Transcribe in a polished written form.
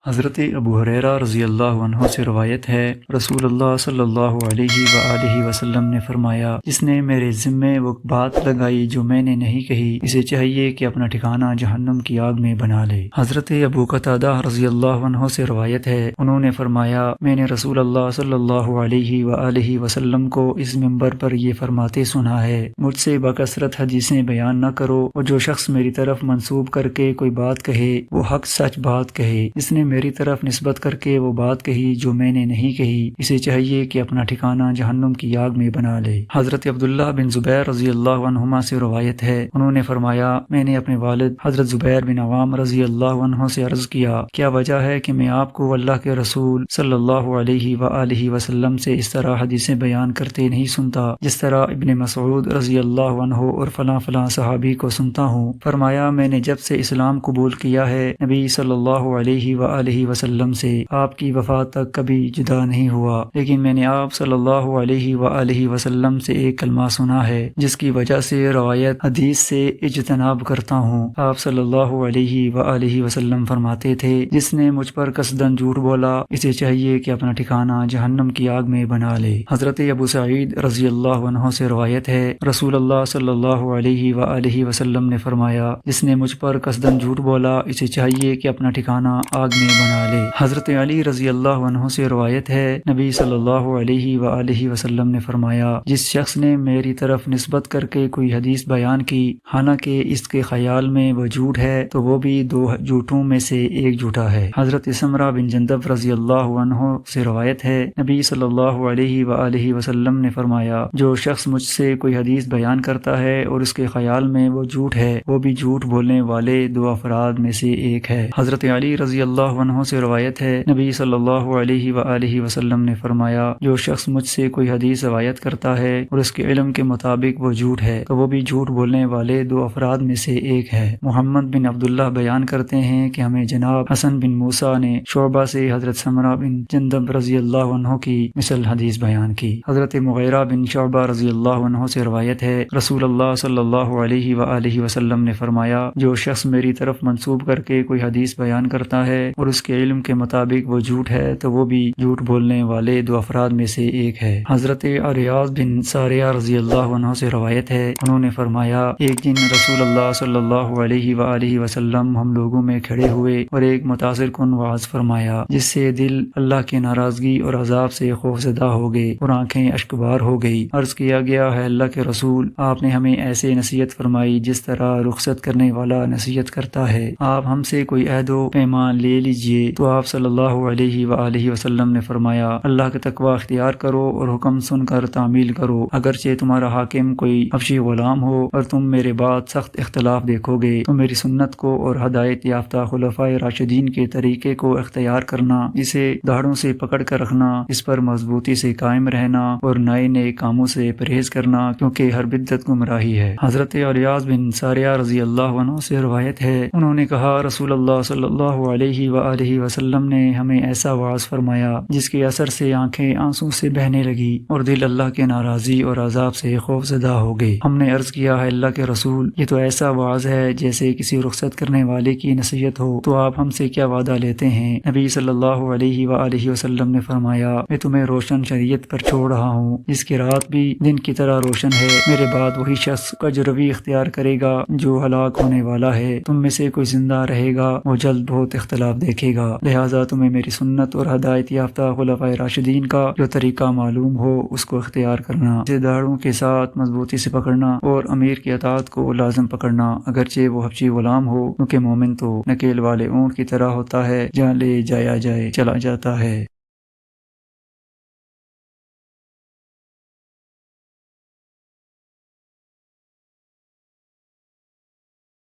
حضرت ابو ہریرہ رضی اللہ عنہ سے روایت ہے، رسول اللہ صلی اللہ علیہ وآلہ وسلم نے فرمایا، جس نے میرے ذمے وہ بات لگائی جو میں نے نہیں کہی، اسے چاہیے کہ اپنا ٹھکانہ جہنم کی آگ میں بنا لے۔ حضرت ابو قتادہ رضی اللہ عنہ سے روایت ہے، انہوں نے فرمایا، میں نے رسول اللہ صلی اللہ علیہ وآلہ وسلم کو اس منبر پر یہ فرماتے سنا ہے، مجھ سے بکثرت حدیثیں بیان نہ کرو، اور جو شخص میری طرف منسوب کر کے کوئی بات کہے وہ حق سچ بات کہے، جس نے میری طرف نسبت کر کے وہ بات کہی جو میں نے نہیں کہی، اسے چاہیے کہ اپنا ٹھکانہ جہنم کی آگ میں بنا لے۔ حضرت عبداللہ بن زبیر رضی اللہ عنہما سے روایت ہے، انہوں نے فرمایا، میں نے اپنے والد حضرت زبیر بن عوام رضی اللہ عنہ سے عرض کیا، کیا وجہ ہے کہ میں آپ کو اللہ کے رسول صلی اللہ علیہ وآلہ وسلم سے اس طرح حدیثیں بیان کرتے نہیں سنتا جس طرح ابن مسعود رضی اللہ عنہ اور فلاں فلاں صحابی کو سنتا ہوں؟ فرمایا، میں نے جب سے اسلام قبول کیا ہے نبی صلی اللہ علیہ وآلہ وسلم سے آپ کی وفات تک کبھی جدا نہیں ہوا، لیکن میں نے آپ صلی اللہ علیہ وآلہ وسلم سے ایک کلمہ سنا ہے جس کی وجہ سے روایت حدیث سے اجتناب کرتا ہوں۔ آپ صلی اللہ علیہ وآلہ وسلم فرماتے تھے، جس نے مجھ پر قصداً جھوٹ بولا اسے چاہیے کہ اپنا ٹھکانہ جہنم کی آگ میں بنا لے۔ حضرت ابو سعید رضی اللہ عنہ سے روایت ہے، رسول اللہ صلی اللہ علیہ وآلہ وسلم نے فرمایا، جس نے مجھ پر قصداً جھوٹ بولا اسے چاہیے کہ اپنا ٹھکانہ آگ میں بنا لے۔ حضرت علی رضی اللہ عنہ سے روایت ہے، نبی صلی اللہ علیہ وآلہ وسلم نے فرمایا، جس شخص نے میری طرف نسبت کر کے کوئی حدیث بیان کی حالانکہ اس کے خیال میں وہ جھوٹ ہے تو وہ بھی دو جھوٹوں میں سے ایک جھوٹا ہے۔ حضرت سمرہ بن جندب رضی اللہ عنہ سے روایت ہے، نبی صلی اللہ علیہ وآلہ وسلم نے فرمایا، جو شخص مجھ سے کوئی حدیث بیان کرتا ہے اور اس کے خیال میں وہ جھوٹ ہے، وہ بھی جھوٹ بولنے والے دو افراد میں سے ایک ہے۔ حضرت علی رضی اللہ عنہ سے روایت ہے، نبی صلی اللہ علیہ وآلہ وسلم نے فرمایا، جو شخص مجھ سے کوئی حدیث روایت کرتا ہے اور اس کے علم کے مطابق وہ جھوٹ ہے تو وہ بھی جھوٹ بولنے والے دو افراد میں سے ایک ہے۔ محمد بن عبداللہ بیان کرتے ہیں کہ ہمیں جناب حسن بن موسیٰ نے شعبہ سے حضرت سمرہ بن جندب رضی اللہ عنہ کی مثل حدیث بیان کی۔ حضرت مغیرہ بن شعبہ رضی اللہ عنہ سے روایت ہے، رسول اللہ صلی اللہ علیہ وآلہ وسلم نے فرمایا، جو شخص میری طرف منسوب کر کے کوئی حدیث بیان کرتا ہے اور اس کے علم کے مطابق وہ جھوٹ ہے تو وہ بھی جھوٹ بولنے والے دو افراد میں سے ایک ہے۔ حضرت عریاض بن ساریہ رضی اللہ عنہ سے روایت ہے، انہوں نے فرمایا، ایک دن رسول اللہ صلی اللہ علیہ وآلہ وسلم ہم لوگوں میں کھڑے ہوئے اور ایک متاثر کن وعظ فرمایا جس سے دل اللہ کی ناراضگی اور عذاب سے خوفزدہ ہو گئے اور آنکھیں اشکبار ہو گئی۔ عرض کیا گیا، ہے اللہ کے رسول، آپ نے ہمیں ایسے نصیحت فرمائی جس طرح رخصت کرنے والا نصیحت کرتا ہے، آپ ہم سے کوئی عہد و پیمان لے لیجئے۔ تو آپ صلی اللہ علیہ وآلہ وسلم نے فرمایا، اللہ کا تقوی اختیار کرو اور حکم سن کر تعمیل کرو، اگرچہ تمہارا حاکم کوئی حبشی غلام ہو اور تم میرے بعد سخت اختلاف دیکھو گے تو میری سنت کو اور ہدایت یافتہ خلفائے راشدین کے طریقے کو اختیار کرنا، اسے داڑھوں سے پکڑ کر رکھنا، اس پر مضبوطی سے قائم رہنا اور نئے نئے کاموں سے پرہیز کرنا، کیونکہ ہر بدعت گمراہی ہے۔ حضرت عریاض بن ساریہ رضی اللہ عنہ سے روایت ہے، انہوں نے کہا، رسول اللہ صلی اللہ علیہ وآلہ وسلم نے ہمیں ایسا وعظ فرمایا جس کے اثر سے آنکھیں آنسوں سے بہنے لگی اور دل اللہ کے ناراضی اور عذاب سے خوفزدہ ہو گئے۔ ہم نے عرض کیا، ہے اللہ کے رسول، یہ تو ایسا وعظ ہے جیسے کسی رخصت کرنے والے کی نصیحت ہو، تو آپ ہم سے کیا وعدہ لیتے ہیں؟ نبی صلی اللہ علیہ وآلہ وسلم نے فرمایا، میں تمہیں روشن شریعت پر چھوڑ رہا ہوں جس کی رات بھی دن کی طرح روشن ہے، میرے بعد وہی شخص کجروی اختیار کرے گا جو ہلاک ہونے والا ہے، تم میں سے کوئی زندہ رہے گا وہ جلد بہت اختلاف دیکھے گا، لہٰذا تمہیں میری سنت اور ہدایت یافتہ خلفائے راشدین کا جو طریقہ معلوم ہو اس کو اختیار کرنا، اسے داڑھوں کے ساتھ مضبوطی سے پکڑنا اور امیر کی اطاعت کو لازم پکڑنا، اگرچہ وہ حبشی غلام ہو، کیونکہ مومن تو نکیل والے اونٹ کی طرح ہوتا ہے، جہاں لے جایا جائے چلا جاتا ہے۔